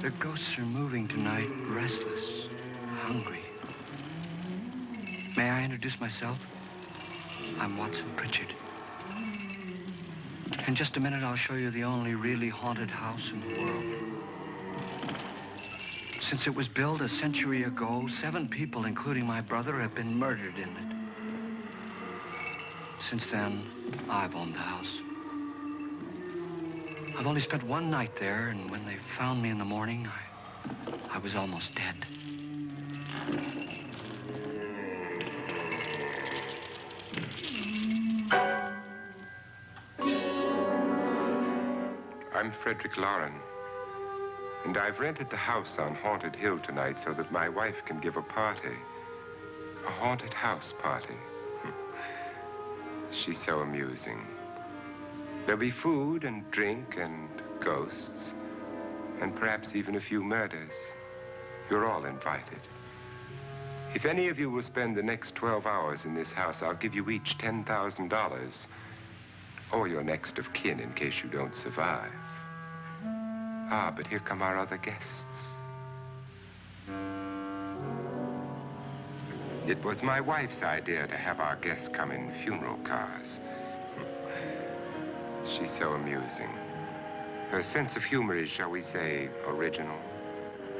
the ghosts are moving tonight, restless, hungry. May I introduce myself? I'm Watson Pritchard. In just a minute, I'll show you the only really haunted house in the world. Since it was built a century ago, 7 people, including my brother, have been murdered in it. Since then, I've owned the house. I've only spent one night there, and when they found me in the morning, I was almost dead. I'm Frederick Lauren, and I've rented the house on Haunted Hill tonight so that my wife can give a party. A haunted house party. She's so amusing. There'll be food and drink and ghosts, and perhaps even a few murders. You're all invited. If any of you will spend the next 12 hours in this house, I'll give you each $10,000, or your next of kin in case you don't survive. Ah, but here come our other guests. It was my wife's idea to have our guests come in funeral cars. She's so amusing. Her sense of humor is, shall we say, original.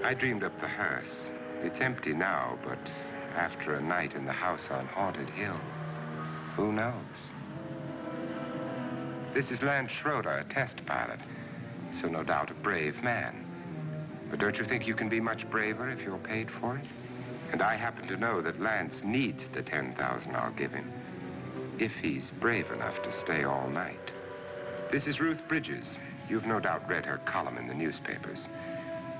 I dreamed up the hearse. It's empty now, but after a night in the house on Haunted Hill, who knows? This is Lance Schroeder, a test pilot, so no doubt a brave man. But don't you think you can be much braver if you're paid for it? And I happen to know that Lance needs the $10,000 I'll give him, if he's brave enough to stay all night. This is Ruth Bridges. You've no doubt read her column in the newspapers.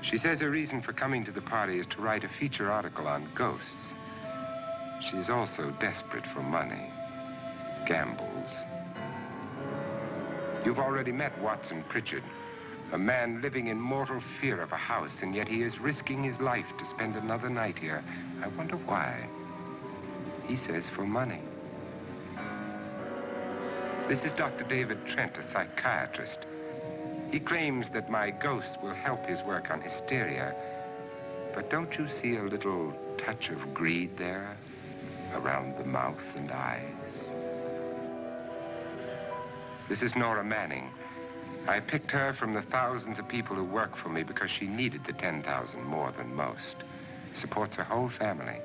She says her reason for coming to the party is to write a feature article on ghosts. She's also desperate for money, gambles. You've already met Watson Pritchard, a man living in mortal fear of a house, and yet he is risking his life to spend another night here. I wonder why. He says for money. This is Dr. David Trent, a psychiatrist. He claims that my ghost will help his work on hysteria. But don't you see a little touch of greed there around the mouth and eyes? This is Nora Manning. I picked her from the thousands of people who work for me because she needed the $10,000 more than most. Supports her whole family.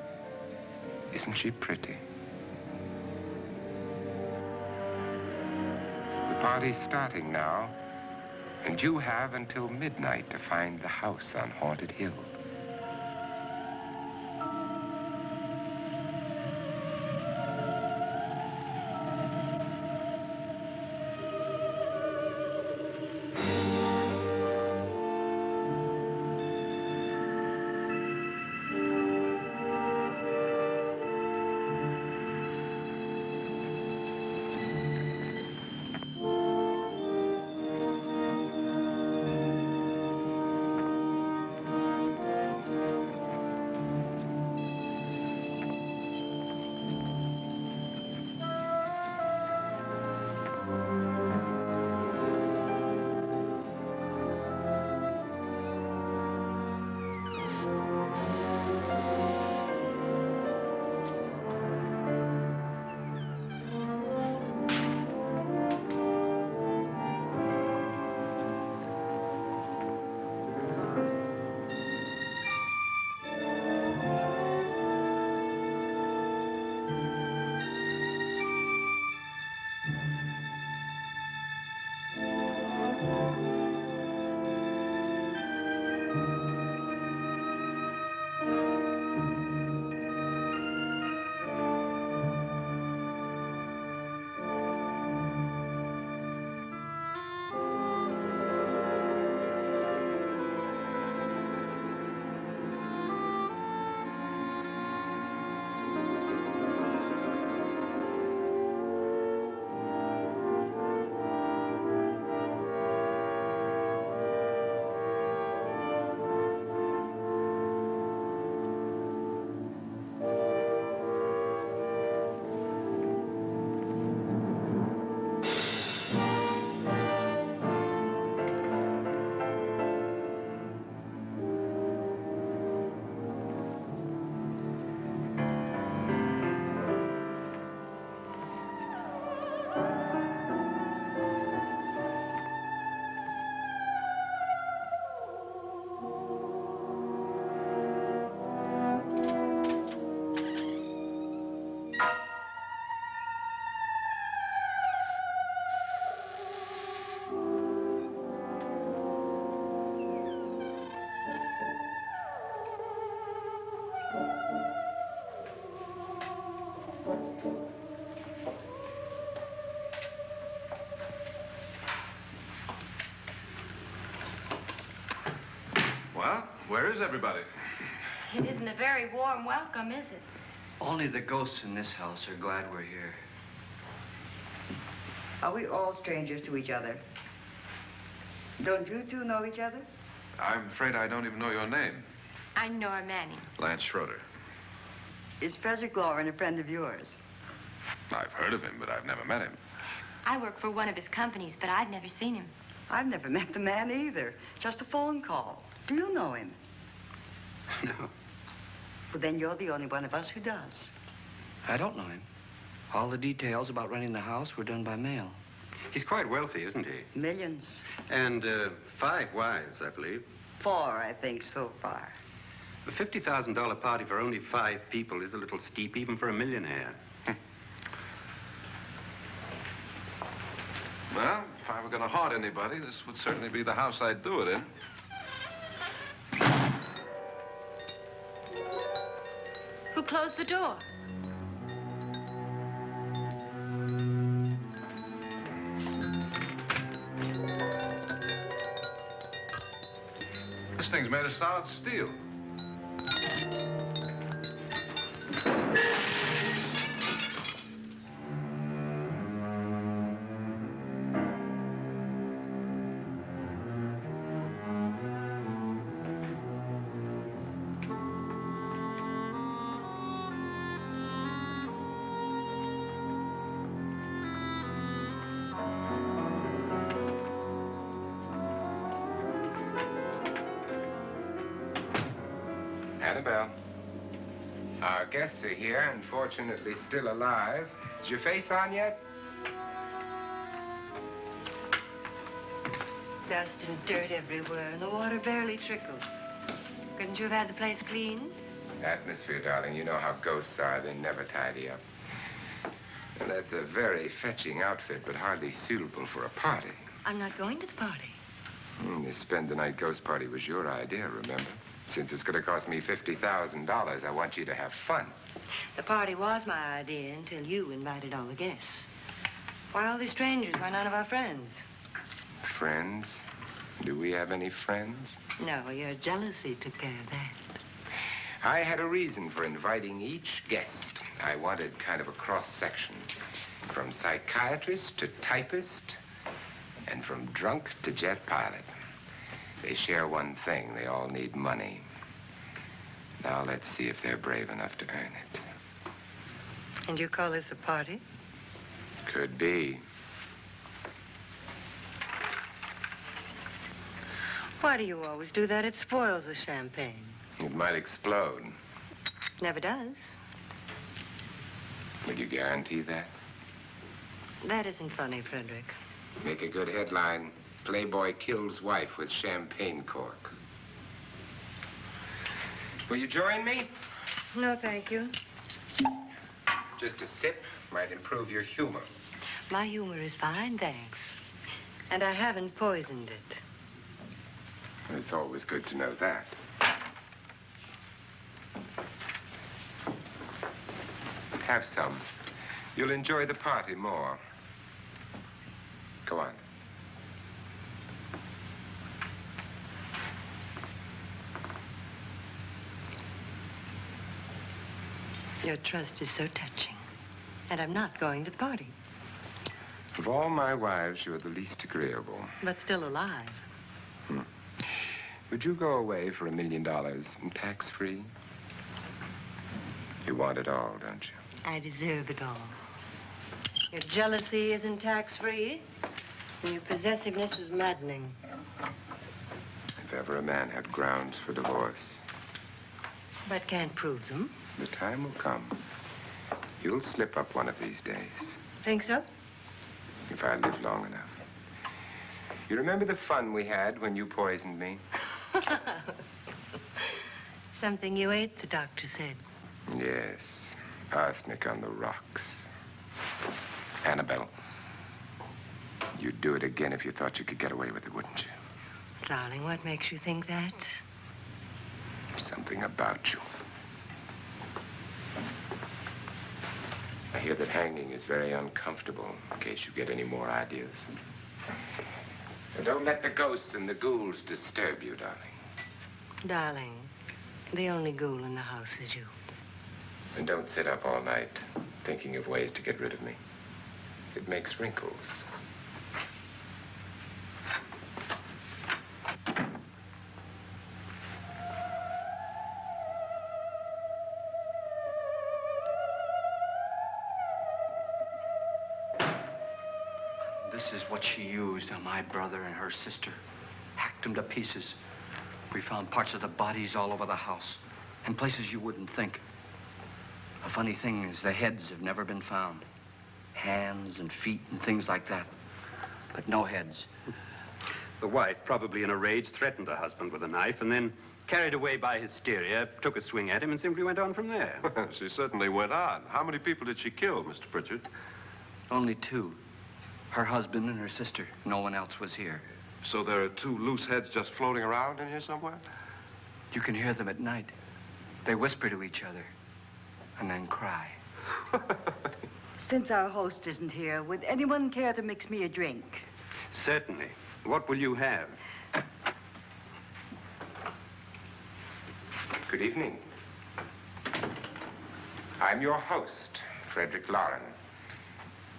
Isn't she pretty? The party's starting now, and you have until midnight to find the house on Haunted Hill. Where is everybody? It isn't a very warm welcome, is it? Only the ghosts in this house are glad we're here. Are we all strangers to each other? Don't you two know each other? I'm afraid I don't even know your name. I'm Nora Manning. Lance Schroeder. Is Frederick Lauren a friend of yours? I've heard of him, but I've never met him. I work for one of his companies, but I've never seen him. I've never met the man either. Just a phone call. Do you know him? No, Well, then you're the only one of us who does. I don't know him. All the details about renting the house were done by mail. He's quite wealthy, isn't he? Millions. And 5 wives, I believe. 4, I think, so far. A $50,000 party for only 5 people is a little steep, even for a millionaire. Well, if I were going to haunt anybody, this would certainly be the house I'd do it in. Who closed the door? This thing's made of solid steel. Annabelle. Our guests are here, unfortunately still alive. Is your face on yet? Dust and dirt everywhere, and the water barely trickles. Couldn't you have had the place cleaned? Atmosphere, darling. You know how ghosts are. They never tidy up. And that's a very fetching outfit, but hardly suitable for a party. I'm not going to the party. This spend-the-night ghost party was your idea, remember? Since it's going to cost me $50,000, I want you to have fun. The party was my idea until you invited all the guests. Why all these strangers? Why none of our friends? Friends? Do we have any friends? No, your jealousy took care of that. I had a reason for inviting each guest. I wanted kind of a cross-section. From psychiatrist to typist, and from drunk to jet pilot. They share one thing. They all need money. Now let's see if they're brave enough to earn it. And you call this a party? Could be. Why do you always do that? It spoils the champagne. It might explode. Never does. Would you guarantee that? That isn't funny, Frederick. Make a good headline. Playboy kills wife with champagne cork. Will you join me? No, thank you. Just a sip might improve your humor. My humor is fine, thanks. And I haven't poisoned it. It's always good to know that. Have some. You'll enjoy the party more. Go on. Your trust is so touching. And I'm not going to the party. Of all my wives, you're the least agreeable. But still alive. Would you go away for $1 million and tax-free? You want it all, don't you? I deserve it all. Your jealousy isn't tax-free, and your possessiveness is maddening. If ever a man had grounds for divorce, But can't prove them. the time will come. You'll slip up one of these days, Think so? if I live long enough. You remember the fun we had when you poisoned me? Something you ate, the doctor said. Yes, arsenic on the rocks. Annabelle, you'd do it again if you thought you could get away with it, wouldn't you? Darling, what makes you think that? Something about you. I hear that hanging is very uncomfortable, in case you get any more ideas. And don't let the ghosts and the ghouls disturb you, darling. Darling, the only ghoul in the house is you. And don't sit up all night thinking of ways to get rid of me. It makes wrinkles. This is what she used on my brother and her sister. Hacked them to pieces. We found parts of the bodies all over the house. In places you wouldn't think. The funny thing is the heads have never been found. Hands and feet and things like that. But no heads. The wife, probably in a rage, threatened her husband with a knife and then, carried away by hysteria, took a swing at him and simply went on from there. She certainly went on. How many people did she kill, Mr. Pritchard? Only two. Her husband and her sister. No one else was here. So there are two loose heads just floating around in here somewhere? You can hear them at night. They whisper to each other and then cry. Since our host isn't here, would anyone care to mix me a drink? Certainly. What will you have? Good evening. I'm your host, Frederick Lauren.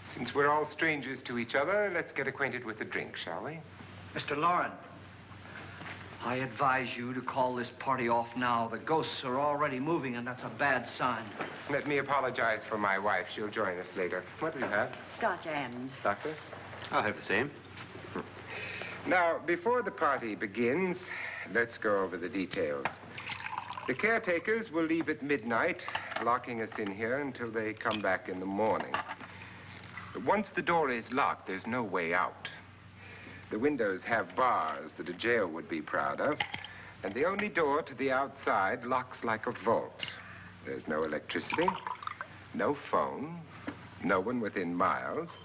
Since we're all strangers to each other, let's get acquainted with the drink, shall we? Mr. Lauren, I advise you to call this party off now. The ghosts are already moving, and that's a bad sign. Let me apologize for my wife. She'll join us later. What do you have? Scotch and. Doctor? I'll have the same. Now, before the party begins, let's go over the details. The caretakers will leave at midnight, locking us in here until they come back in the morning. Once the door is locked, there's no way out. The windows have bars that a jail would be proud of, and the only door to the outside locks like a vault. There's no electricity, no phone, no one within miles,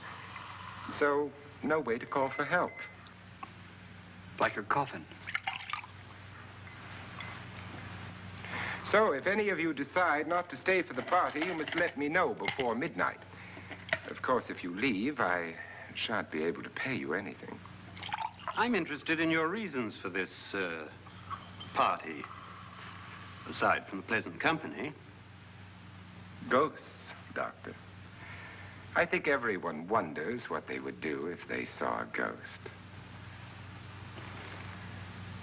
so no way to call for help. Like a coffin. So if any of you decide not to stay for the party, you must let me know before midnight. Of course, if you leave, I shan't be able to pay you anything. I'm interested in your reasons for this, party. Aside from the pleasant company. Ghosts, Doctor. I think everyone wonders what they would do if they saw a ghost.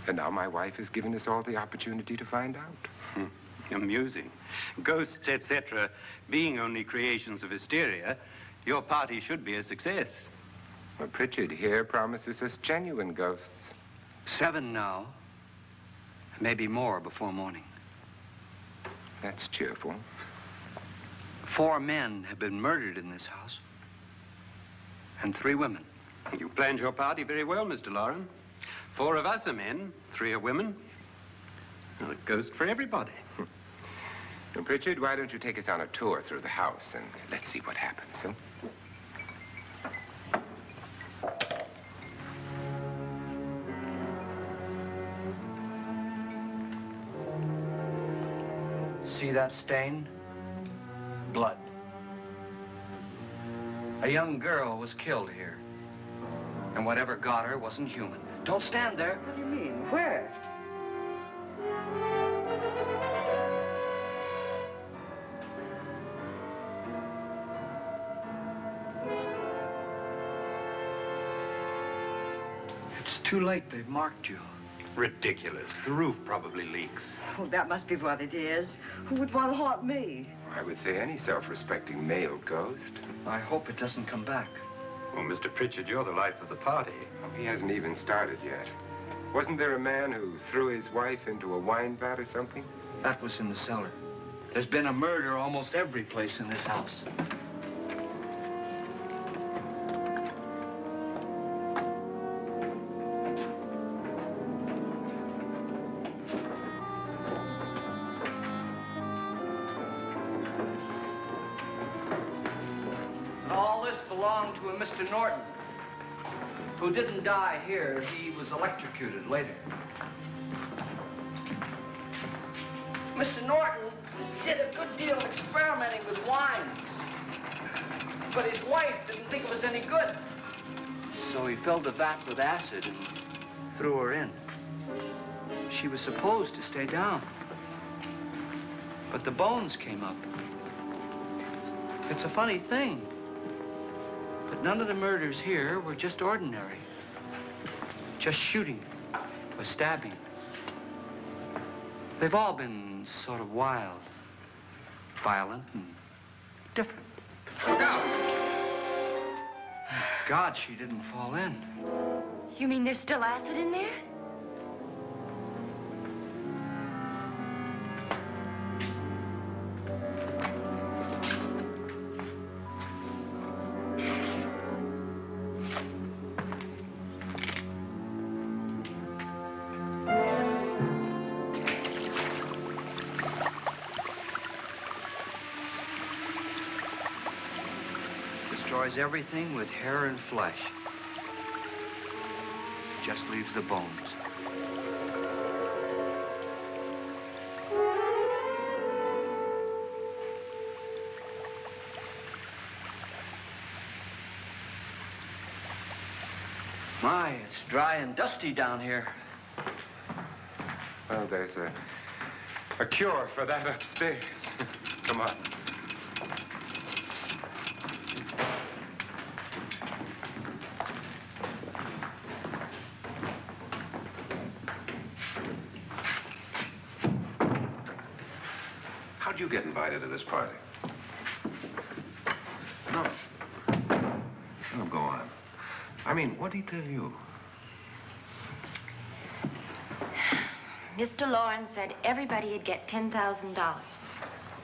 And now my wife has given us all the opportunity to find out. Amusing. Ghosts, etc., being only creations of hysteria, your party should be a success. Well, Pritchard here promises us genuine ghosts. 7 now. Maybe more before morning. That's cheerful. 4 men have been murdered in this house. And 3 women. You planned your party very well, Mr. Lauren. 4 of us are men, 3 are women. Well, a ghost for everybody. Well, Pritchard, why don't you take us on a tour through the house and let's see what happens, huh? See that stain? Blood. A young girl was killed here. And whatever got her wasn't human. Don't stand there. What do you mean? Where? It's too late. They've marked you. Ridiculous. The roof probably leaks. Oh, that must be what it is. Who would want to haunt me? I would say any self-respecting male ghost. I hope it doesn't come back. Well, Mr. Pritchard, you're the life of the party. Oh, he hasn't even started yet. Wasn't there a man who threw his wife into a wine vat or something? That was in the cellar. There's been a murder almost every place in this house. And all this belonged to a Mr. Norton, who didn't die here. He was electrocuted later. Mr. Norton did a good deal of experimenting with wines, but his wife didn't think it was any good. So he filled the vat with acid and threw her in. she was supposed to stay down. But the bones came up. It's a funny thing, but none of the murders here were just ordinary. Just shooting or stabbing. They've all been sort of wild, violent, and different. Look out! Thank God she didn't fall in. You mean there's still acid in there? Destroys everything with hair and flesh. Just leaves the bones. My, it's dry and dusty down here. Well, there's a cure for that upstairs. Come on. How'd you get invited to this party? No. No, go on. I mean, what'd he tell you? Mr. Lawrence said everybody'd get $10,000.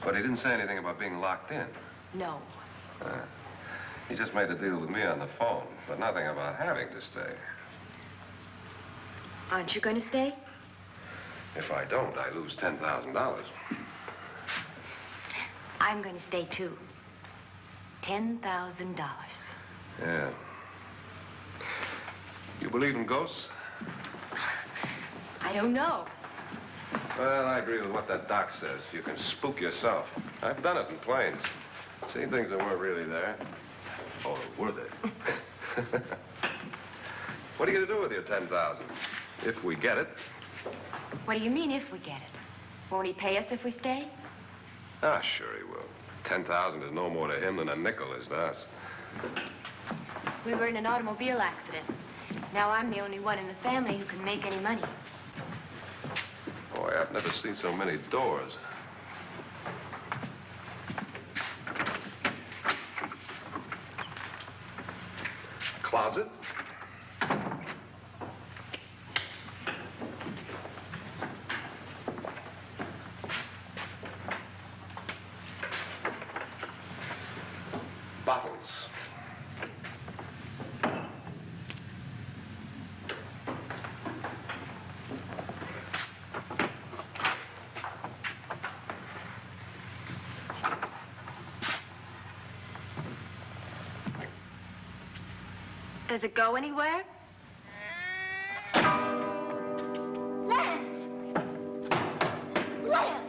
But he didn't say anything about being locked in. No. He just made a deal with me on the phone, but nothing about having to stay. Aren't you going to stay? If I don't, I lose $10,000. I'm going to stay, too. $10,000. Yeah. You believe in ghosts? I don't know. Well, I agree with what that doc says. You can spook yourself. I've done it in planes. Seen things that weren't really there. Or were they? What are you going to do with your $10,000? If we get it. What do you mean, if we get it? Won't he pay us if we stay? Ah, sure he will. 10,000 is no more to him than a nickel is to us. We were in an automobile accident. Now I'm the only one in the family who can make any money. Boy, I've never seen so many doors. Closet. Bottles. Does it go anywhere? Lance! Lance!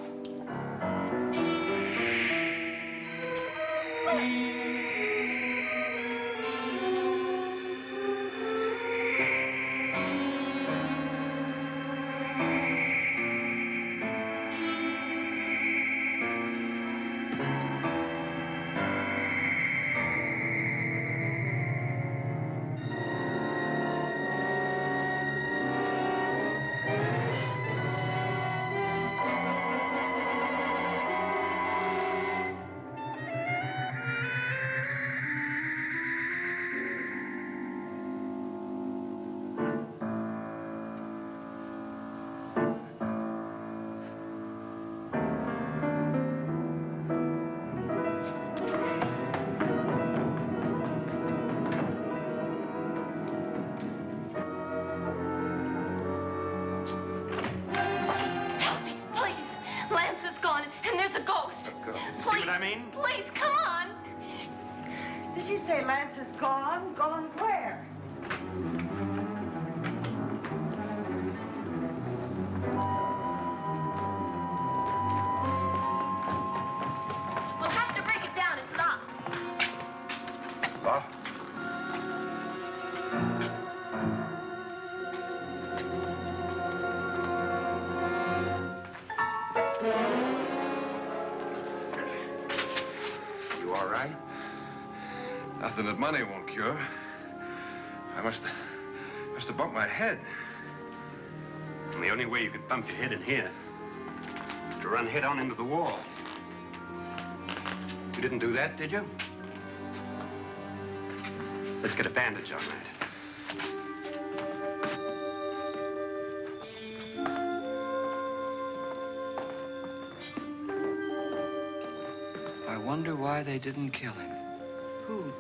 Please, come on. Did she say Lance is gone? Gone where? We'll have to break it down. It's locked. Locked? Nothing that money won't cure. I must have bumped my head. And the only way you could bump your head in here is to run head on into the wall. You didn't do that, did you? Let's get a bandage on that. I wonder why they didn't kill him. Who?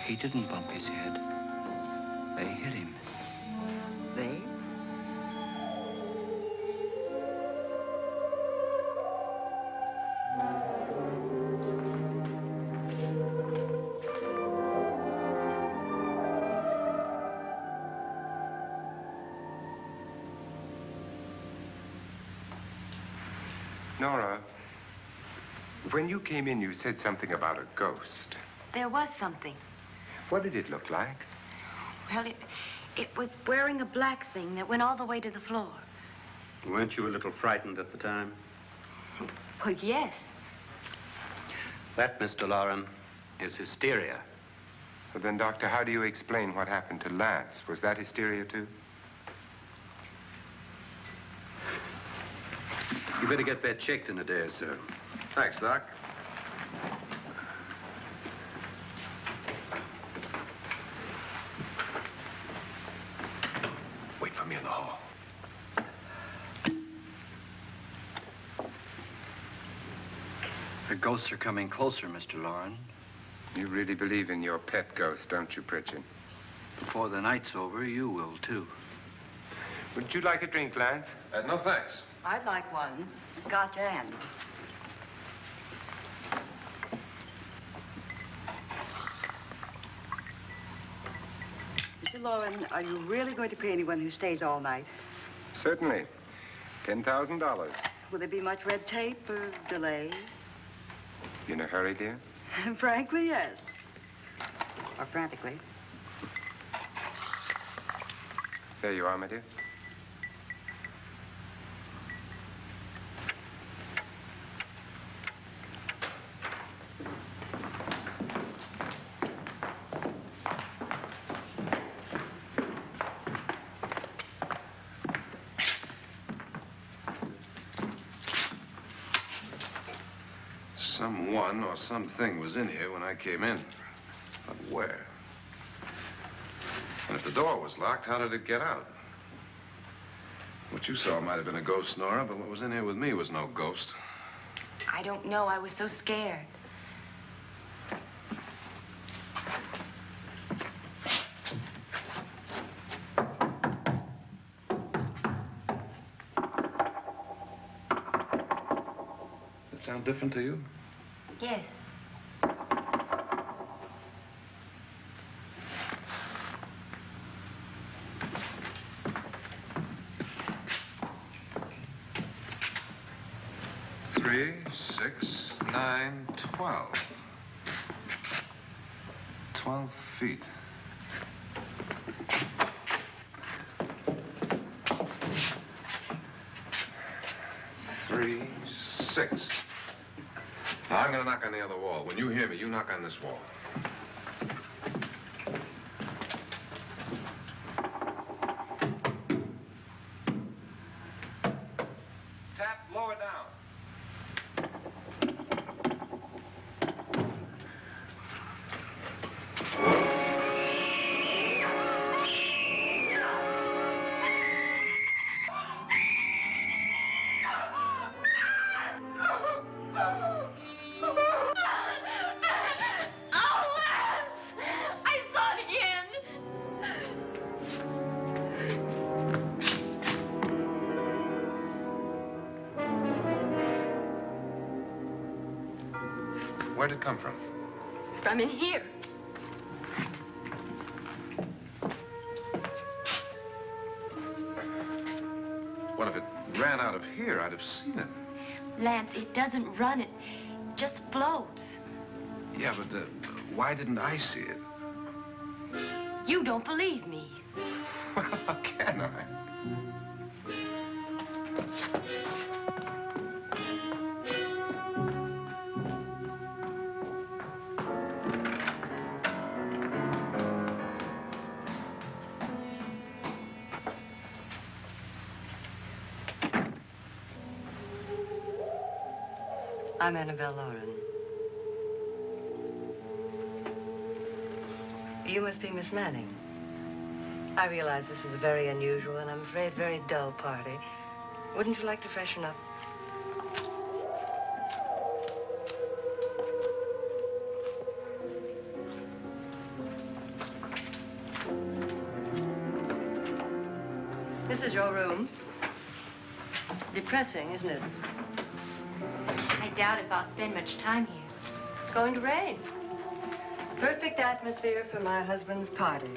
He didn't bump his head. They hit him. They? Nora, when you came in, you said something about a ghost. There was something. What did it look like? Well, it was wearing a black thing that went all the way to the floor. Weren't you a little frightened at the time? Well, yes. That, Mr. Loren, is hysteria. Well, then, Doctor, how do you explain what happened to Lance? Was that hysteria, too? You better get that checked in a day or so. Thanks, Doc. Wait for me in the hall. The ghosts are coming closer, Mr. Loren. You really believe in your pet ghost, don't you, Pritchard? Before the night's over, you will, too. Would you like a drink, Lance? No, thanks. I'd like one. Scotch and. Mr. Loren, are you really going to pay anyone who stays all night? Certainly. $10,000. Will there be much red tape or delay? You in a hurry, dear? Frankly, yes. Or frantically. There you are, my dear. Someone or something was in here when I came in. But where? And if the door was locked, how did it get out? What you saw might have been a ghost, Nora, but what was in here with me was no ghost. I don't know. I was so scared. Does it sound different to you? Yes. Three, 6, 9, 12. 12 feet. Three, 6. Now, I'm gonna knock on the other wall. When you hear me, you knock on this wall. Tap lower down. Where'd it come from? From in here. What if it ran out of here? I'd have seen it. Lance, it doesn't run. It just floats. Yeah, but why didn't I see it? You don't believe me. Well, how can I? I'm Annabelle Lauren. You must be Miss Manning. I realize this is a very unusual and I'm afraid very dull party. Wouldn't you like to freshen up? This is your room. Depressing, isn't it? I doubt if I'll spend much time here. It's going to rain. Perfect atmosphere for my husband's party.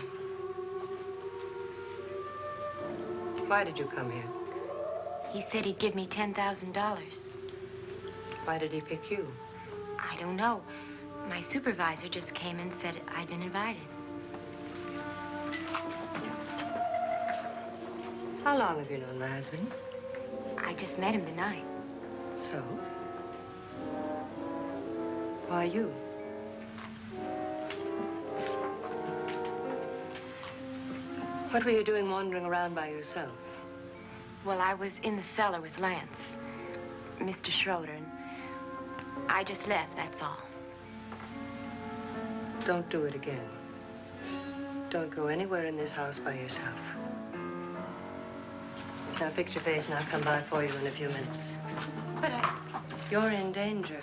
Why did you come here? He said he'd give me $10,000. Why did he pick you? I don't know. My supervisor just came and said I'd been invited. How long have you known my husband? I just met him tonight. So? Why you? What were you doing wandering around by yourself? Well, I was in the cellar with Lance, Mr. Schroeder, and I just left, that's all. Don't do it again. Don't go anywhere in this house by yourself. Now fix your face and I'll come by for you in a few minutes. But You're in danger.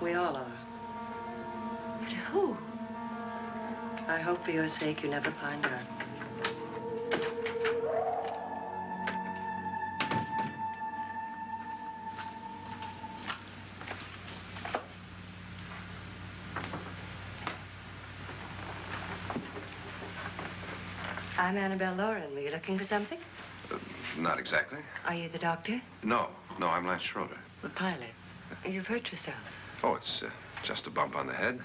We all are. but who? I hope for your sake you never find out. I'm Annabelle Lauren. Were you looking for something? Not exactly. Are you the doctor? No, I'm Lance Schroeder. The pilot. You've hurt yourself. Oh, it's just a bump on the head.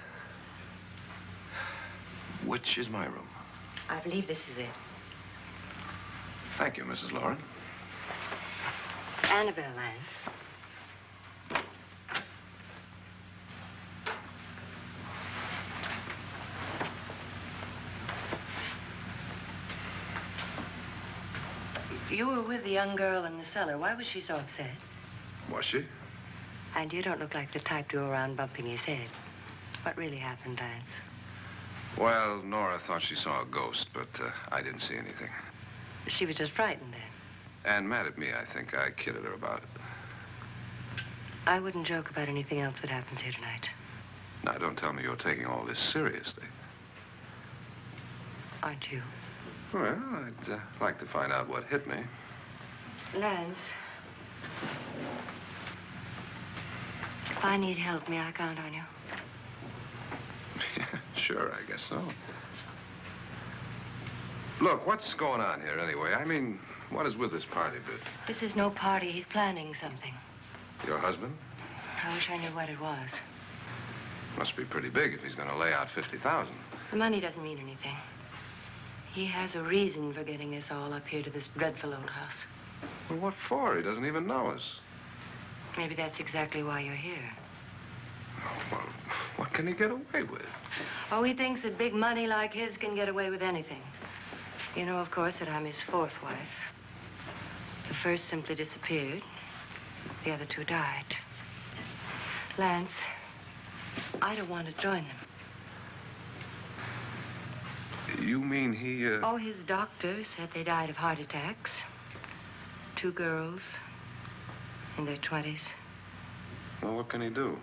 Which is my room? I believe this is it. Thank you, Mrs. Lauren. Annabelle Lance. You were with the young girl in the cellar. Why was she so upset? Was she? And you don't look like the type to go around bumping his head. What really happened, Lance? Well, Nora thought she saw a ghost, but I didn't see anything. She was just frightened then. And mad at me, I think. I kidded her about it. I wouldn't joke about anything else that happens here tonight. Now, don't tell me you're taking all this seriously. Aren't you? Well, I'd like to find out what hit me. Lance. If I need help, may I count on you? Yeah, sure, I guess so. Look, what's going on here anyway? I mean, what is with this party bit? This is no party. He's planning something. Your husband? I wish I knew what it was. Must be pretty big if he's going to lay out 50,000. The money doesn't mean anything. He has a reason for getting us all up here to this dreadful old house. Well, what for? He doesn't even know us. Maybe that's exactly why you're here. Oh, well, what can he get away with? Oh, he thinks that big money like his can get away with anything. You know, of course, that I'm his fourth wife. The first simply disappeared. The other two died. Lance, I don't want to join them. You mean he, Oh, his doctor said they died of heart attacks. 2 girls in their 20s. Well, what can he do?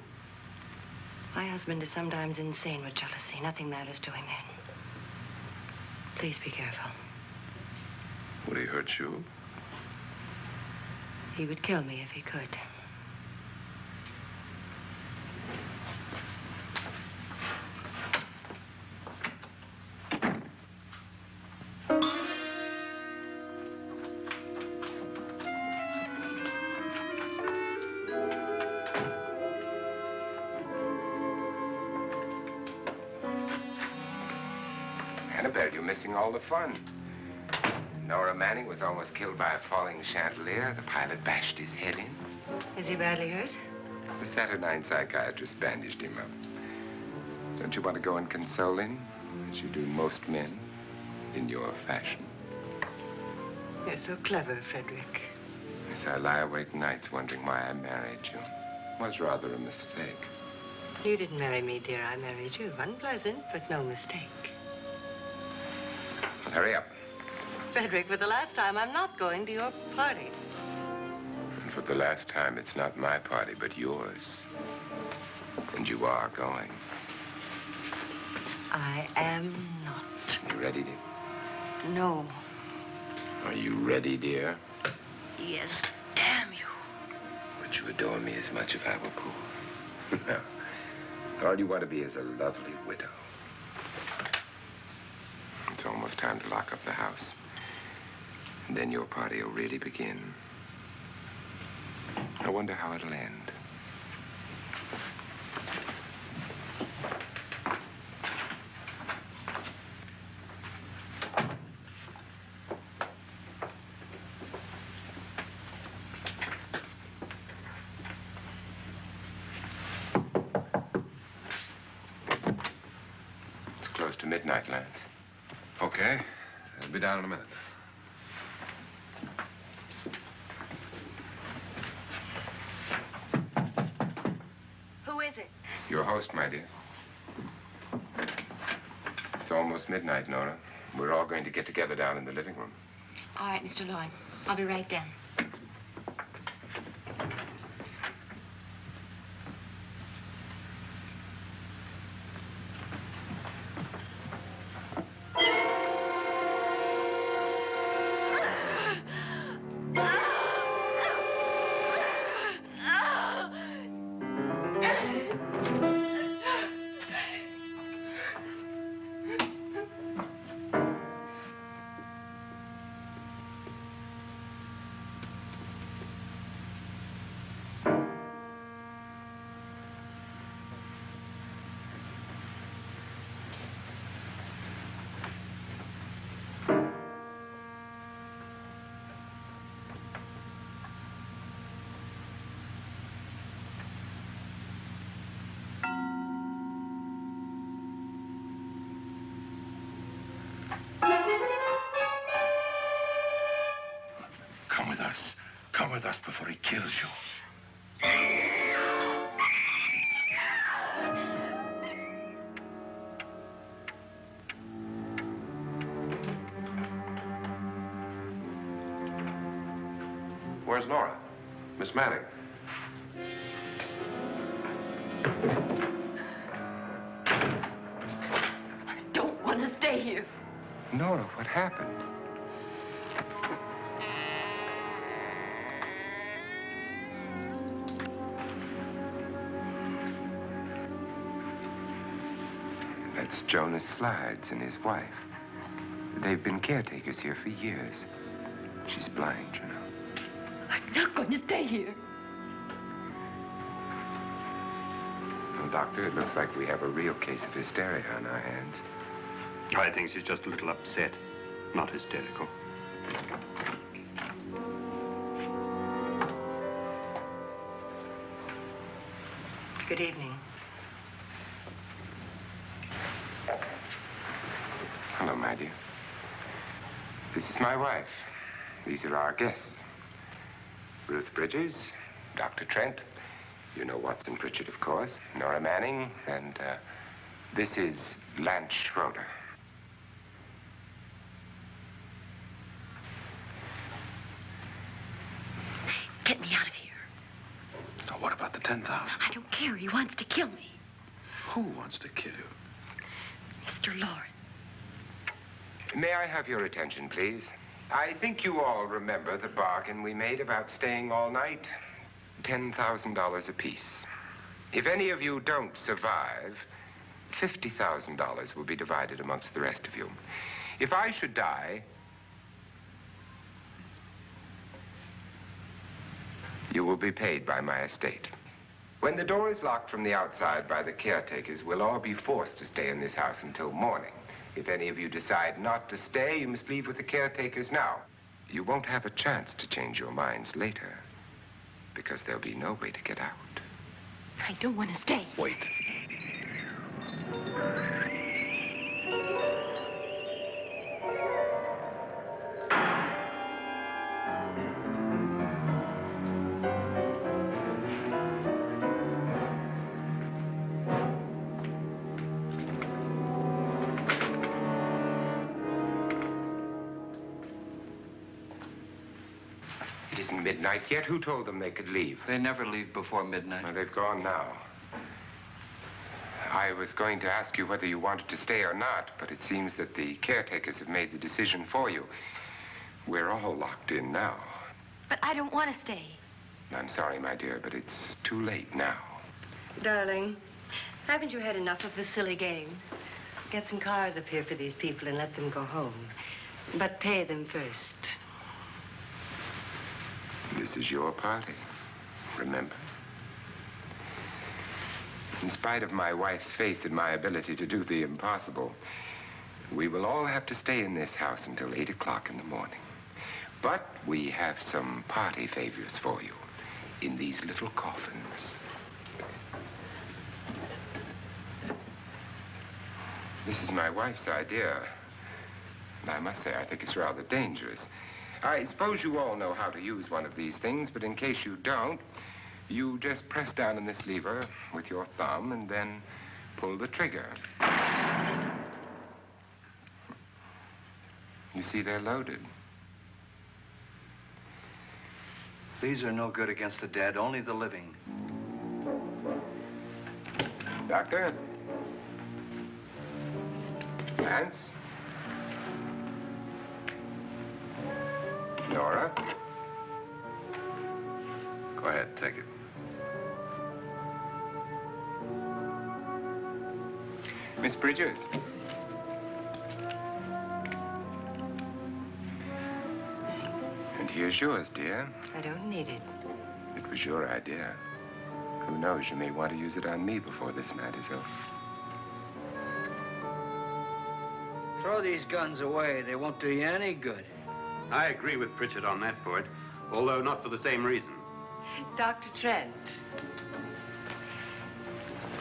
My husband is sometimes insane with jealousy. Nothing matters to him then. Please be careful. Would he hurt you? He would kill me if he could. Annabelle, you're missing all the fun. Nora Manning was almost killed by a falling chandelier. The pilot bashed his head in. Is he badly hurt? The Saturnine psychiatrist bandaged him up. Don't you want to go and console him, as you do most men, in your fashion? You're so clever, Frederick. Yes, I lie awake nights wondering why I married you. was rather a mistake. You didn't marry me, dear. I married you. Unpleasant, but no mistake. Hurry up. Frederick, for the last time, I'm not going to your party. And for the last time, it's not my party, but yours. And you are going. I am not. You ready, dear? No. Are you ready, dear? Yes, damn you. Would you adore me as much if I were poor? No. All you want to be is a lovely widow. It's almost time to lock up the house. And then your party will really begin. I wonder how it'll end. It's close to midnight, Lance. Okay. I'll be down in a minute. Who is it? Your host, my dear. It's almost midnight, Nora. We're all going to get together down in the living room. All right, Mr. Lloyd. I'll be right down. Come with us. Come with us before he kills you. Where's Nora? Miss Manning. I don't want to stay here. Nora, what happened? That's Jonas Slides and his wife. They've been caretakers here for years. She's blind, you know. I'm not going to stay here. Well, Doctor, it looks like we have a real case of hysteria on our hands. I think she's just a little upset, not hysterical. Good evening. Hello, my dear. This is my wife. These are our guests. Ruth Bridges, Dr. Trent. You know Watson Pritchard, of course. Nora Manning, and this is Lance Schroeder. Get me out of here. Now, what about the 10,000? I don't care. He wants to kill me. Who wants to kill you? Mr. Lawrence. May I have your attention, please? I think you all remember the bargain we made about staying all night. $10,000 apiece. If any of you don't survive, $50,000 will be divided amongst the rest of you. If I should die, you will be paid by my estate. When the door is locked from the outside by the caretakers, we'll all be forced to stay in this house until morning. If any of you decide not to stay, you must leave with the caretakers now. You won't have a chance to change your minds later, because there'll be no way to get out. I don't want to stay. Wait. It isn't midnight yet. Who told them they could leave? They never leave before midnight. Well, they've gone now. I was going to ask you whether you wanted to stay or not, but it seems that the caretakers have made the decision for you. We're all locked in now. But I don't want to stay. I'm sorry, my dear, but it's too late now. Darling, haven't you had enough of this silly game? Get some cars up here for these people and let them go home. But pay them first. This is your party, remember? In spite of my wife's faith in my ability to do the impossible, we will all have to stay in this house until 8 o'clock in the morning. But we have some party favors for you in these little coffins. This is my wife's idea. And I must say, I think it's rather dangerous. I suppose you all know how to use one of these things, but in case you don't, you just press down on this lever with your thumb and then pull the trigger. You see, they're loaded. These are no good against the dead, only the living. Doctor? Lance? Nora? Go ahead, take it. Miss Bridges? And here's yours, dear. I don't need it. It was your idea. Who knows, you may want to use it on me before this night is over. Throw these guns away. They won't do you any good. I agree with Pritchard on that point, although not for the same reason. Dr. Trent,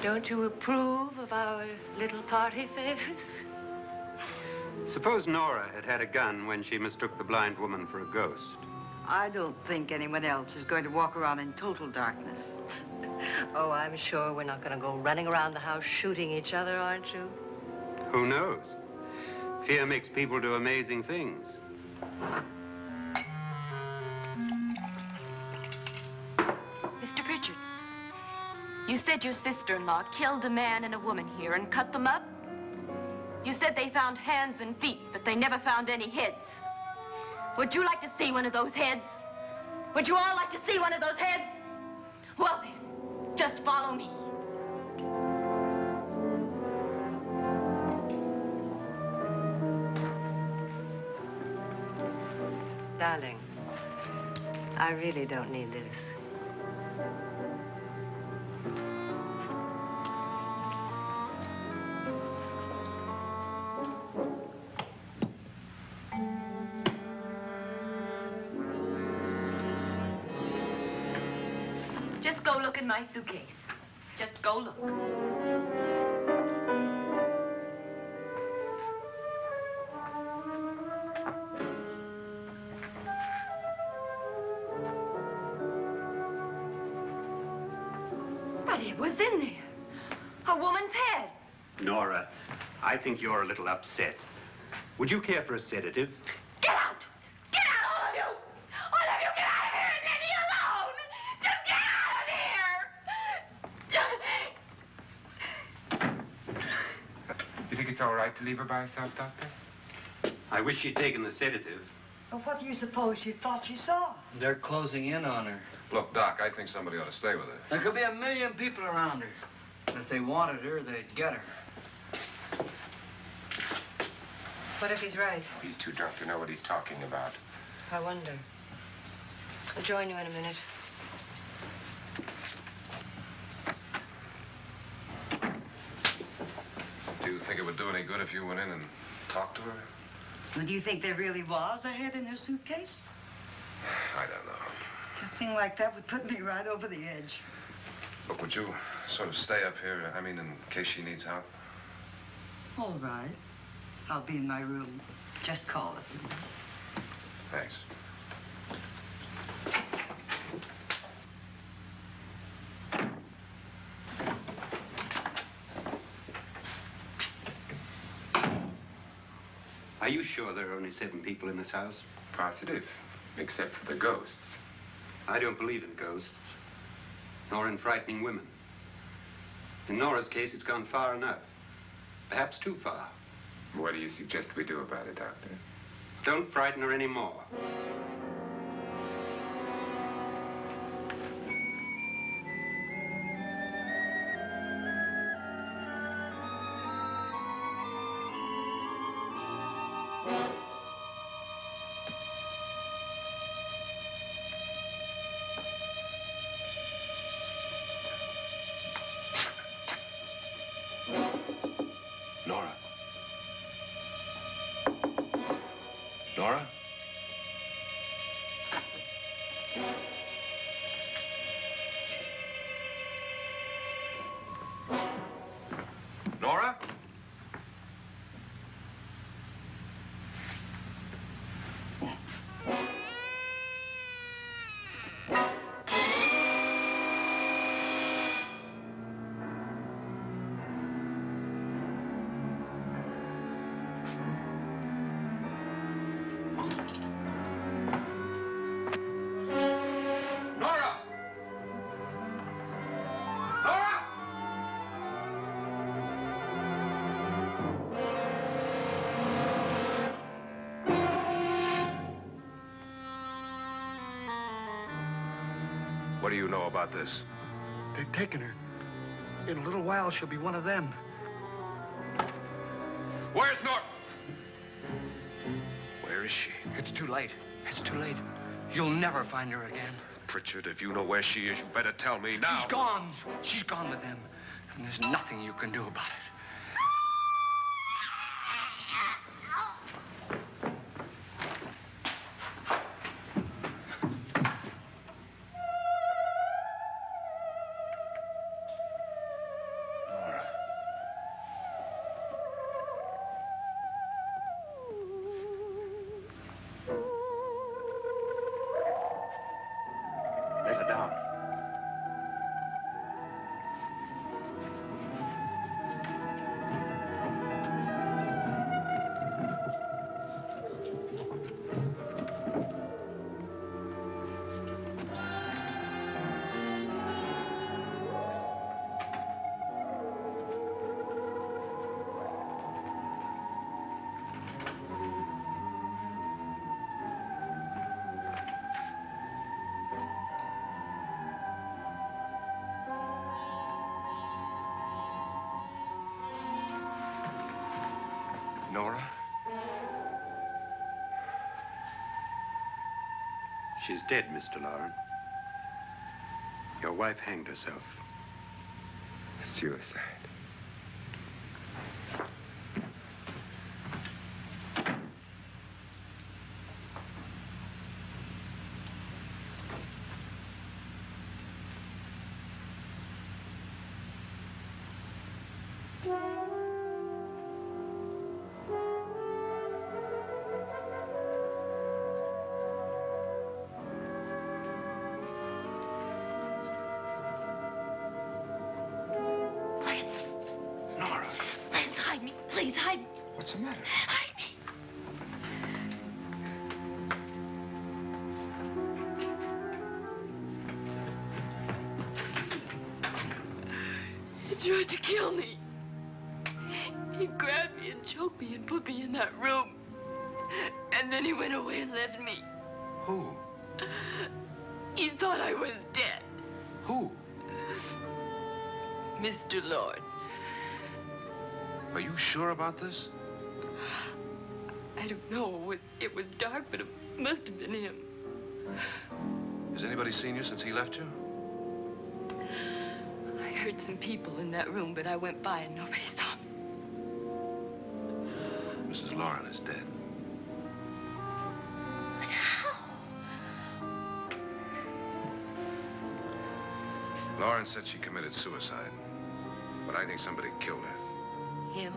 don't you approve of our little party favors? Suppose Nora had had a gun when she mistook the blind woman for a ghost. I don't think anyone else is going to walk around in total darkness. Oh, I'm sure we're not going to go running around the house shooting each other, aren't you? Who knows? Fear makes people do amazing things. Mr. Pritchard, you said your sister-in-law killed a man and a woman here and cut them up? You said they found hands and feet, but they never found any heads. Would you like to see one of those heads? Would you all like to see one of those heads? Well, then, just follow me. Darling, I really don't need this. Just go look in my suitcase. Just go look. But it was in there. A woman's head. Nora, I think you're a little upset. Would you care for a sedative? Get out! Get out, all of you! All of you, get out of here and leave me alone! Just get out of here! You think it's all right to leave her by herself, Doctor? I wish she'd taken the sedative. Well, what do you suppose she thought she saw? They're closing in on her. Look, Doc, I think somebody ought to stay with her. There could be 1 million people around her. And if they wanted her, they'd get her. What if he's right? He's too drunk to know what he's talking about. I wonder. I'll join you in a minute. Do you think it would do any good if you went in and talked to her? Well, do you think there really was a head in her suitcase? I don't know. A thing like that would put me right over the edge. Look, would you sort of stay up here, I mean, in case she needs help? All right. I'll be in my room. Just call it. Thanks. Are you sure there are only 7 people in this house? Positive. Except for the ghosts. I don't believe in ghosts, nor in frightening women. In Nora's case, it's gone far enough. Perhaps too far. What do you suggest we do about it, Doctor? Don't frighten her anymore. Nora? Nora? Nora? Nora! Nora! What do you know about this? They've taken her. In a little while, she'll be one of them. Where's Nora? Where is she? It's too late. It's too late. You'll never find her again. Pritchard, if you know where she is, you better tell me now. She's gone. She's gone with them. And there's nothing you can do about it. Nora. Lay her down. Nora? She's dead, Mr. Lauren. Your wife hanged herself. Suicide. Nora, Hide me, please, hide me. What's the matter? Hide me. He tried to kill me. He grabbed me and choked me and put me in that room. And then he went away and left me. who? He thought I was dead. Who? Mr. Lord. Are you sure about this? I don't know. It was dark, but it must have been him. Has anybody seen you since he left you? I heard some people in that room, but I went by and nobody saw me. Mrs. Lauren is dead. But how? Lauren said she committed suicide, but I think somebody killed her. Him?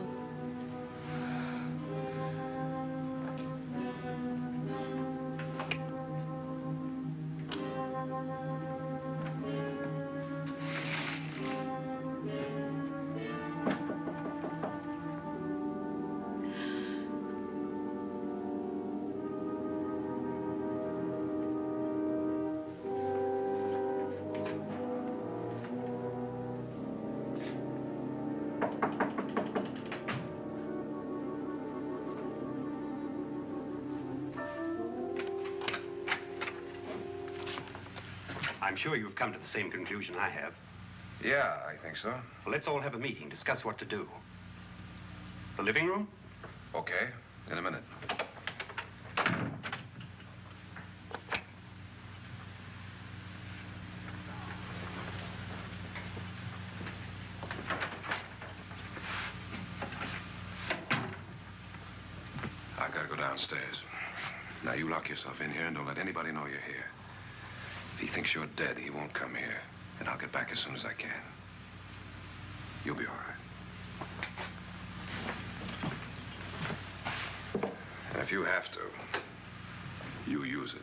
I'm sure you've come to the same conclusion I have. Yeah, I think so. Well, let's all have a meeting, discuss what to do. The living room? Okay, in a minute. I gotta go downstairs. Now, you lock yourself in here and don't let anybody know you're here. If he thinks you're dead, he won't come here. And I'll get back as soon as I can. You'll be all right. And if you have to, you use it.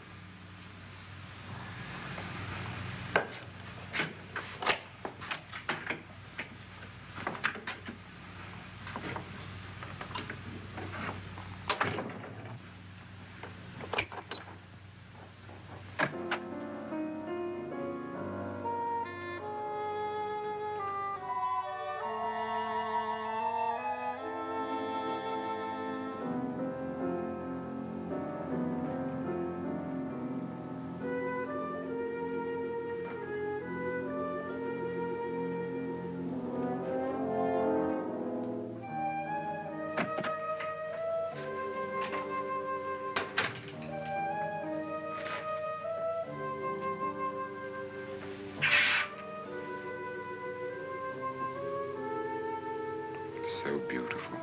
So beautiful.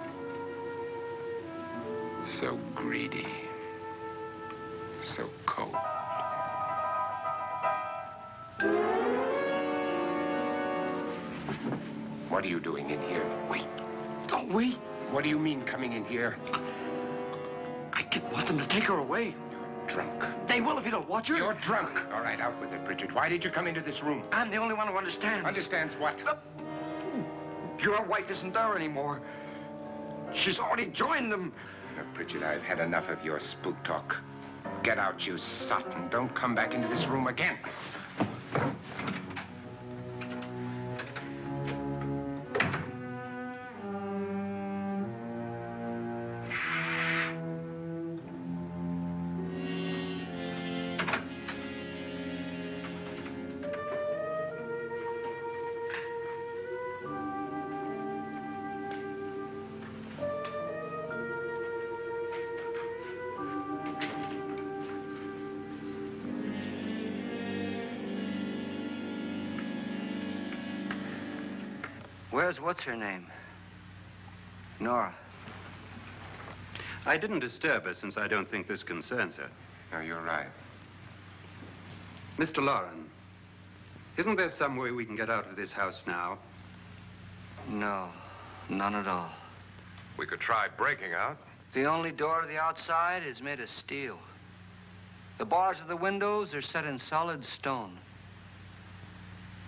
So greedy. So cold. What are you doing in here? Wait. Don't we? What do you mean coming in here? I didn't want them to take her away. You're drunk. They will if you don't watch her. You're drunk. All right, out with it, Bridget. Why did you come into this room? I'm the only one who understands. Understands what? Your wife isn't there anymore. She's already joined them. Look, Bridget, I've had enough of your spook talk. Get out, you sot, and don't come back into this room again. Where's what's-her-name? Nora. I didn't disturb her since I don't think this concerns her. No, you're right. Mr. Loren, isn't there some way we can get out of this house now? No, none at all. We could try breaking out. The only door to the outside is made of steel. The bars of the windows are set in solid stone.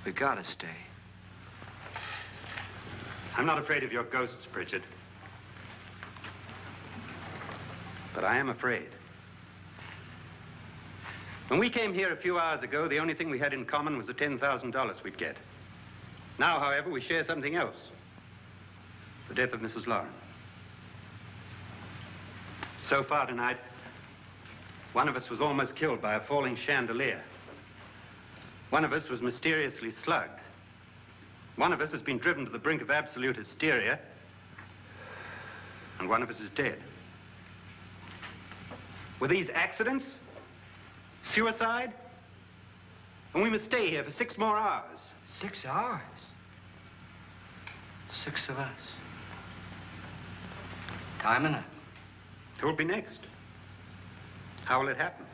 We gotta stay. I'm not afraid of your ghosts, Bridget. But I am afraid. When we came here a few hours ago, the only thing we had in common was the $10,000 we'd get. Now, however, we share something else. The death of Mrs. Loren. So far tonight, one of us was almost killed by a falling chandelier. One of us was mysteriously slugged. One of us has been driven to the brink of absolute hysteria, and one of us is dead. Were these accidents? Suicide? And we must stay here for 6 more hours. 6 hours? 6 of us. Time enough. Who'll be next? How will it happen?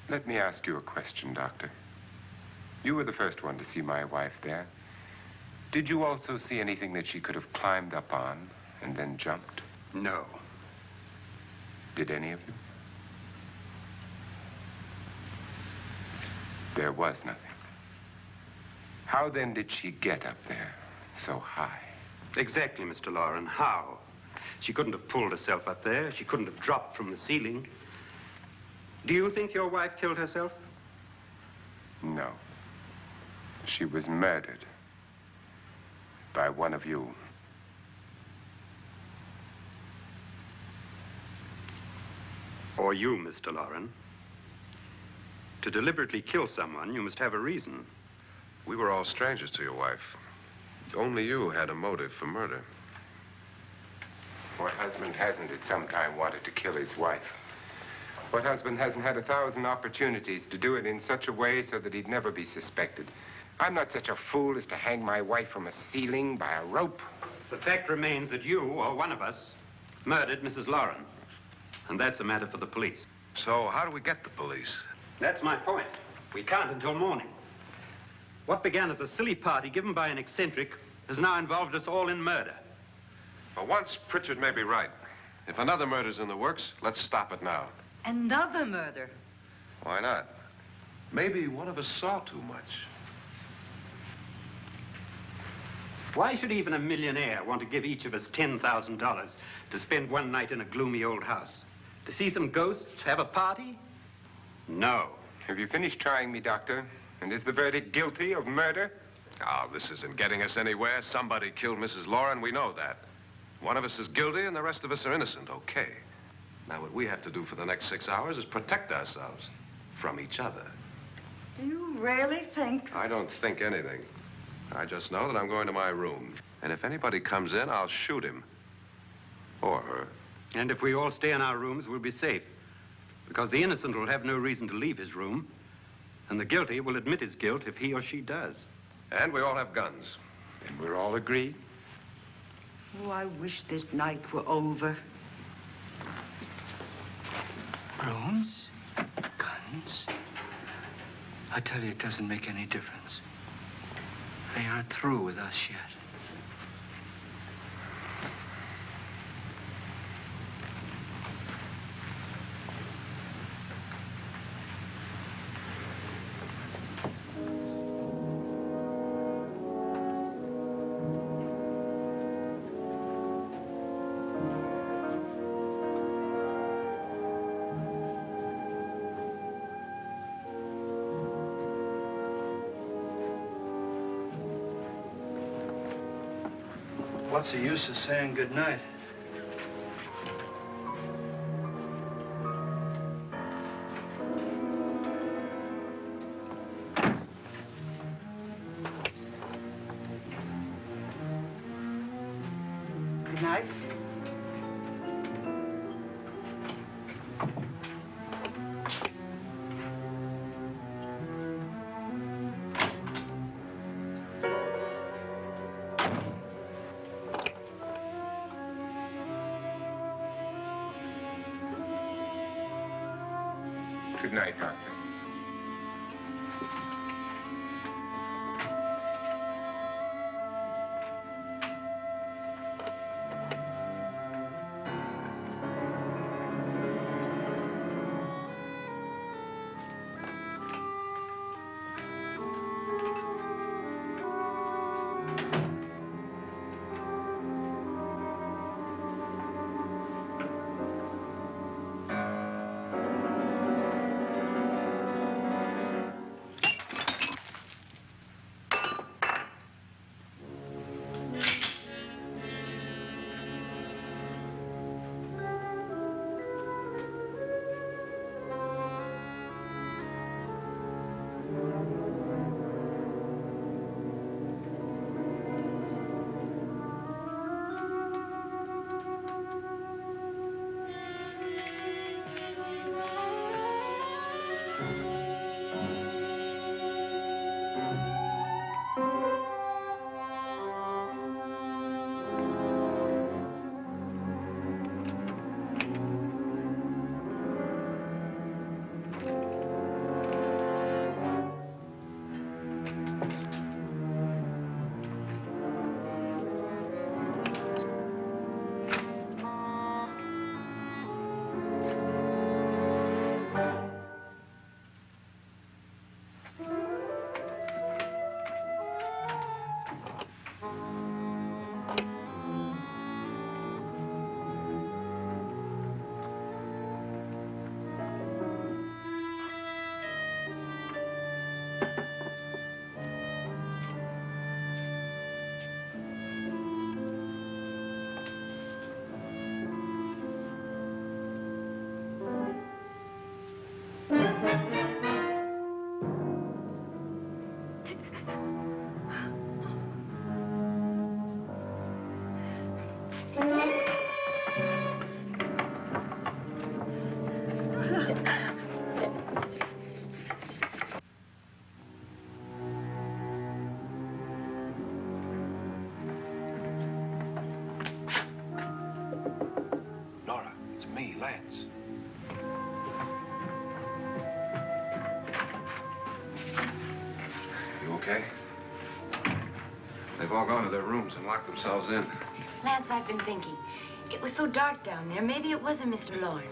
Let me ask you a question, Doctor. You were the first one to see my wife there. Did you also see anything that she could have climbed up on and then jumped? No. Did any of you? There was nothing. How then did she get up there so high? Exactly, Mr. Loren. How? She couldn't have pulled herself up there. She couldn't have dropped from the ceiling. Do you think your wife killed herself? No. She was murdered by one of you. Or you, Mr. Loren. To deliberately kill someone, you must have a reason. We were all strangers to your wife. Only you had a motive for murder. What husband hasn't at some time wanted to kill his wife? What husband hasn't had 1,000 opportunities to do it in such a way so that he'd never be suspected? I'm not such a fool as to hang my wife from a ceiling by a rope. The fact remains that you, or one of us, murdered Mrs. Lauren. And that's a matter for the police. So how do we get the police? That's my point. We can't until morning. What began as a silly party given by an eccentric has now involved us all in murder. For once, Pritchard may be right. If another murder's in the works, let's stop it now. Another murder. Why not? Maybe one of us saw too much. Why should even a millionaire want to give each of us $10,000 to spend one night in a gloomy old house? To see some ghosts, have a party? No. Have you finished trying me, Doctor? And is the verdict guilty of murder? Oh, this isn't getting us anywhere. Somebody killed Mrs. Lauren, we know that. One of us is guilty and the rest of us are innocent, okay. Now, what we have to do for the next 6 hours is protect ourselves from each other. Do you really think? I don't think anything. I just know that I'm going to my room. And if anybody comes in, I'll shoot him. Or her. And if we all stay in our rooms, we'll be safe. Because the innocent will have no reason to leave his room. And the guilty will admit his guilt if he or she does. And we all have guns. And we're all agreed? Oh, I wish this night were over. Rooms? Guns? I tell you, it doesn't make any difference. They aren't through with us yet. What's the use of saying goodnight? Good night. Good night, Doctor. okay? They've all gone to their rooms and locked themselves in. Lance, I've been thinking. It was so dark down there. Maybe it wasn't Mr. Lorne.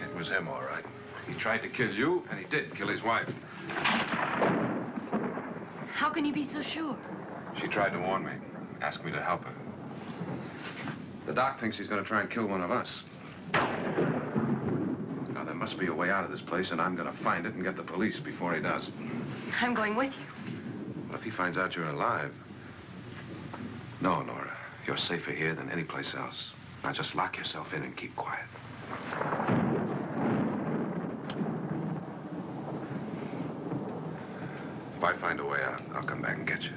It was him, all right. He tried to kill you, and he did kill his wife. How can you be so sure? She tried to warn me, asked me to help her. The doc thinks he's going to try and kill one of us. Now, there must be a way out of this place, and I'm going to find it and get the police before he does. I'm going with you. Well, if he finds out you're alive... No, Nora. You're safer here than any place else. Now, just lock yourself in and keep quiet. If I find a way out, I'll come back and get you.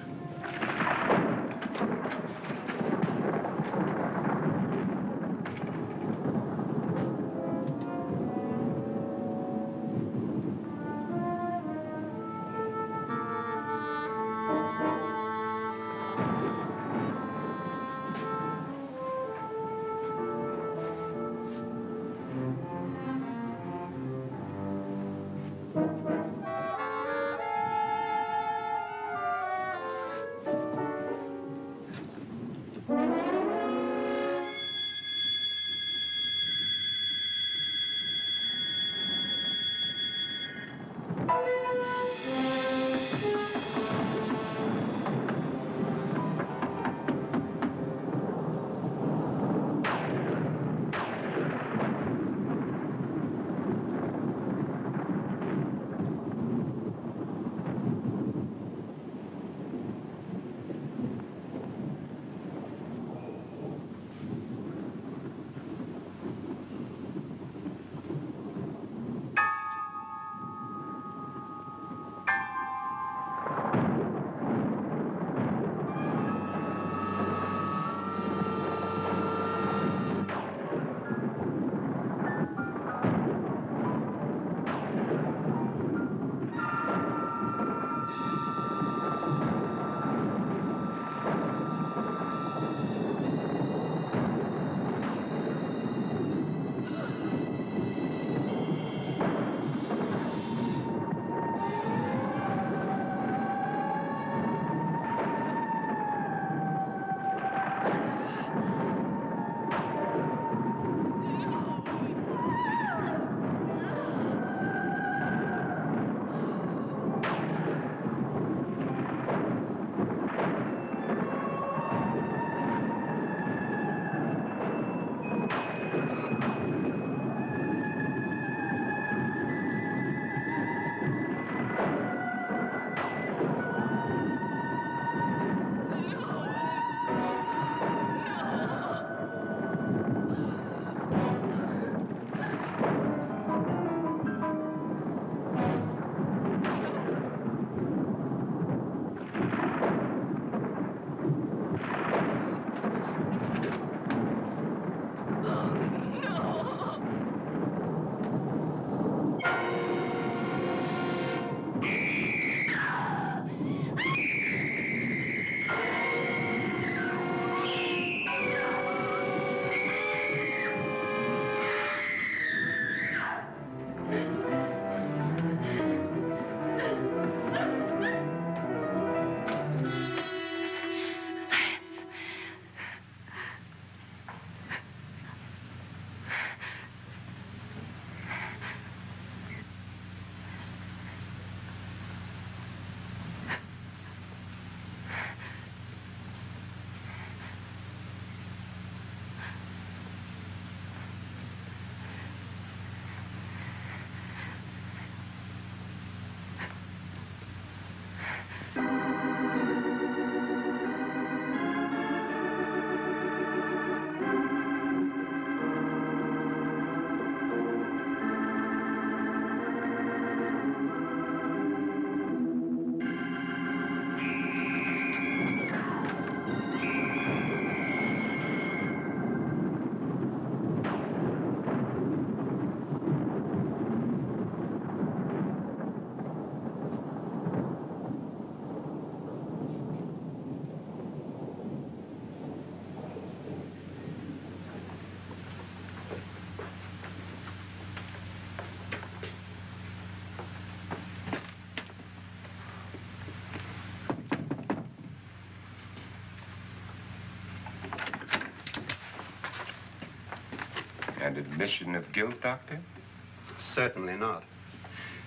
admission of guilt, Doctor? Certainly not.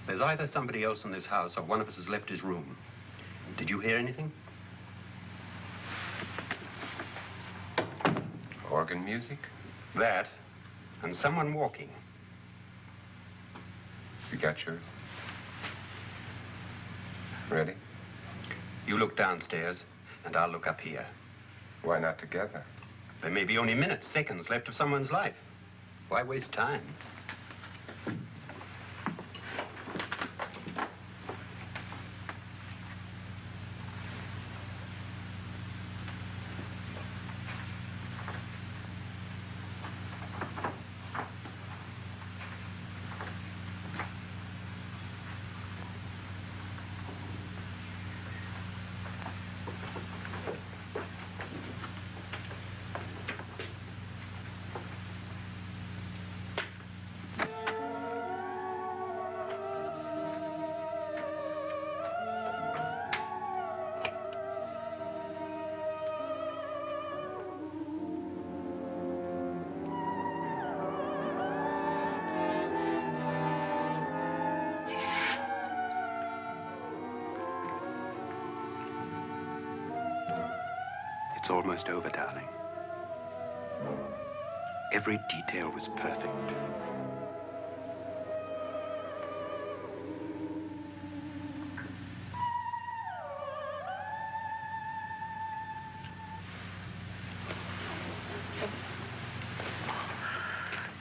There's either somebody else in this house or one of us has left his room. Did you hear anything? Organ music? That, and someone walking. You got yours? Ready? You look downstairs, and I'll look up here. Why not together? There may be only minutes, seconds left of someone's life. Why waste time? It's almost over, darling. Every detail was perfect.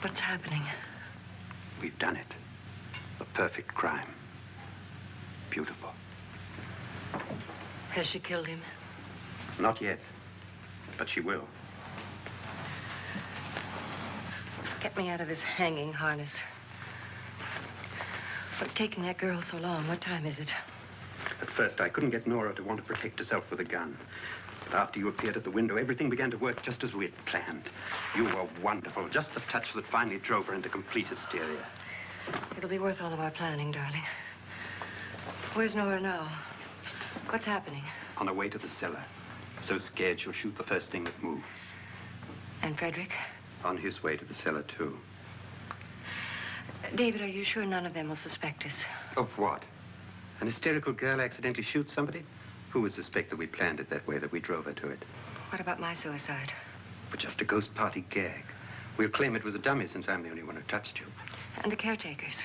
What's happening? We've done it. A perfect crime. Beautiful. Has she killed him? Not yet, but she will. Get me out of this hanging harness. What's taking that girl so long? What time is it? At first, I couldn't get Nora to want to protect herself with a gun. But after you appeared at the window, everything began to work just as we had planned. You were wonderful. Just the touch that finally drove her into complete hysteria. It'll be worth all of our planning, darling. Where's Nora now? What's happening? On her way to the cellar. So scared she'll shoot the first thing that moves. And Frederick? On his way to the cellar, too. David, are you sure none of them will suspect us? Of what? An hysterical girl accidentally shoots somebody? Who would suspect that we planned it that way, that we drove her to it? What about my suicide? But just a ghost party gag. We'll claim it was a dummy since I'm the only one who touched you. And the caretakers?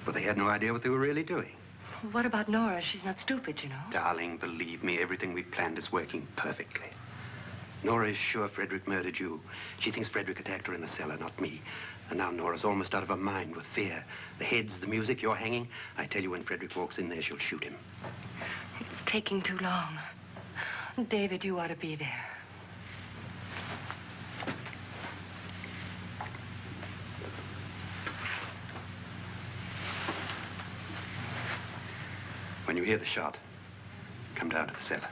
Well, they had no idea what they were really doing. What about Nora? She's not stupid, you know. Darling, believe me, everything we planned is working perfectly. Nora is sure Frederick murdered you. She thinks Frederick attacked her in the cellar, not me. And now Nora's almost out of her mind with fear. The heads, the music, you're hanging. I tell you, when Frederick walks in there, she'll shoot him. It's taking too long. David, you ought to be there. When you hear the shot, come down to the cellar.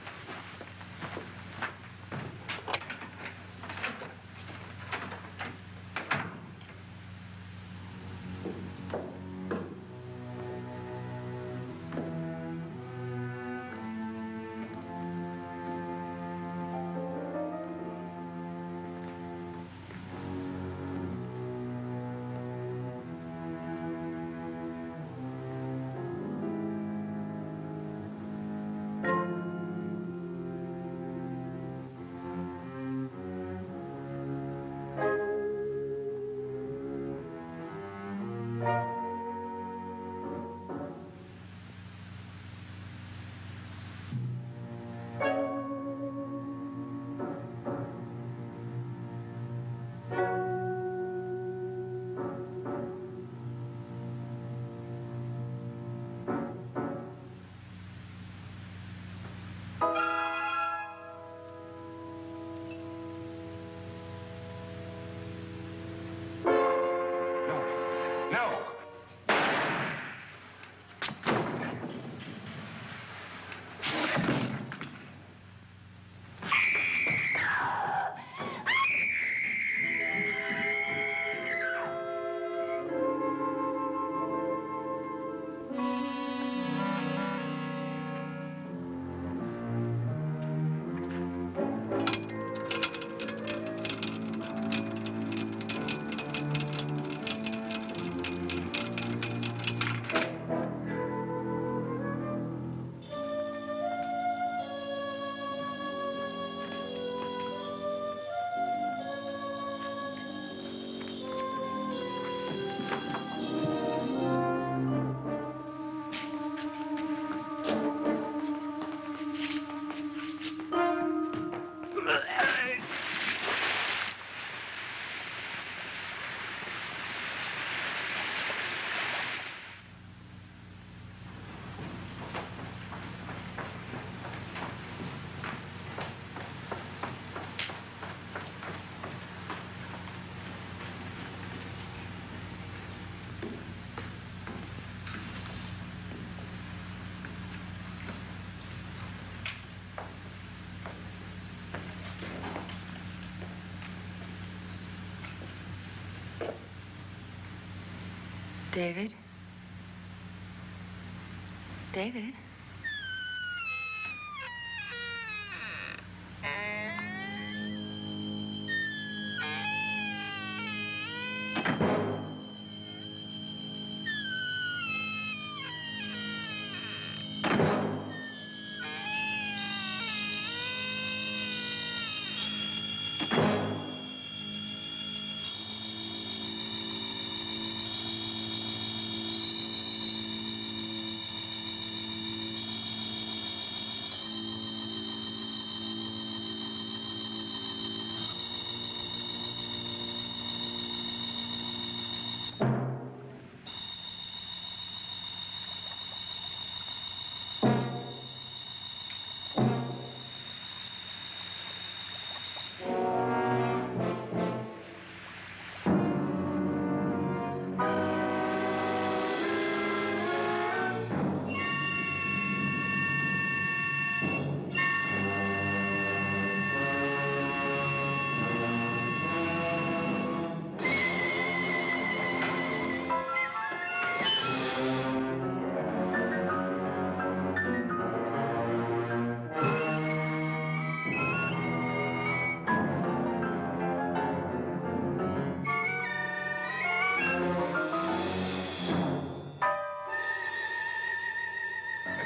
David? David?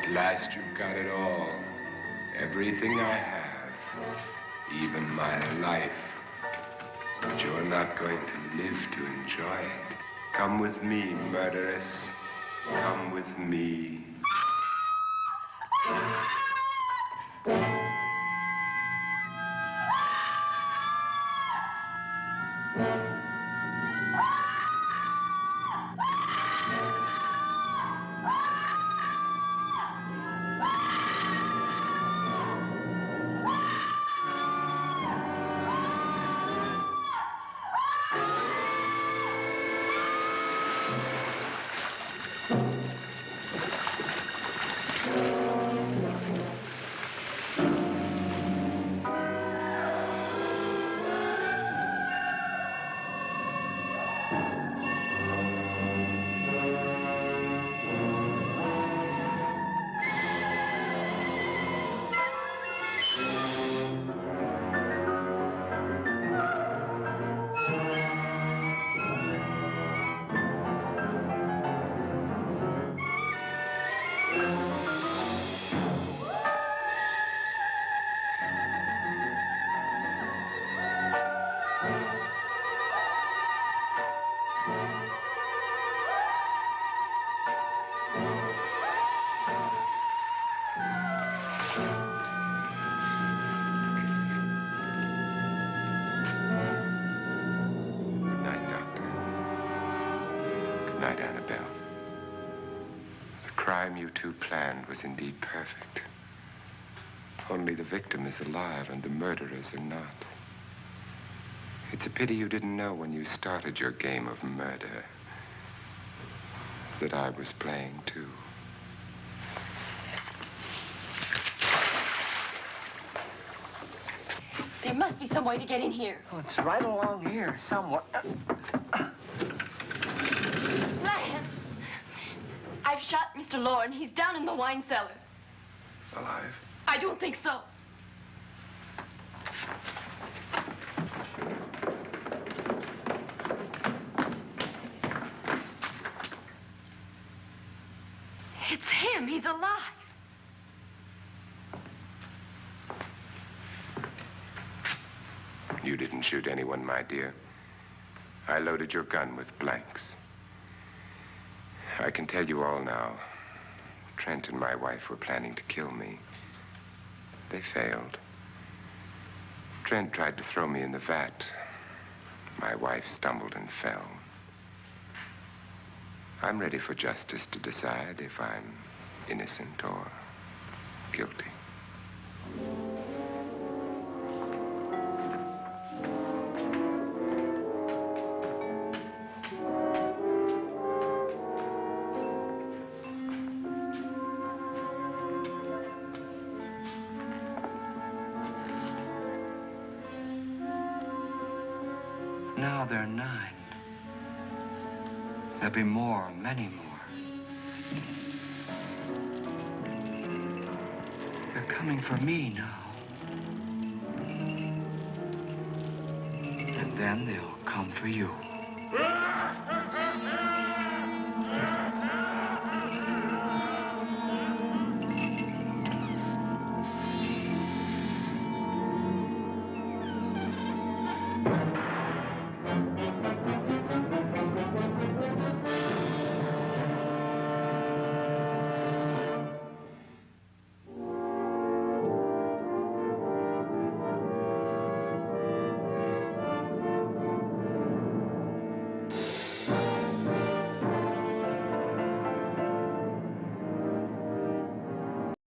At last you've got it all. Everything I have. Even my life. But you're not going to live to enjoy it. Come with me, murderess. Come with me. You two planned was indeed perfect. Only the victim is alive and the murderers are not. It's a pity you didn't know when you started your game of murder that I was playing too. There must be some way to get in here. Oh, it's right along here somewhere. Lance! I've shot Mr. Lorne. He's down in the wine cellar. Alive? I don't think so. It's him. He's alive. You didn't shoot anyone, my dear. I loaded your gun with blanks. I can tell you all now. Trent and my wife were planning to kill me. They failed. Trent tried to throw me in the vat. My wife stumbled and fell. I'm ready for justice to decide if I'm innocent or guilty. Now they're 9. There'll be more, many more. They're coming for me now. And then they'll come for you.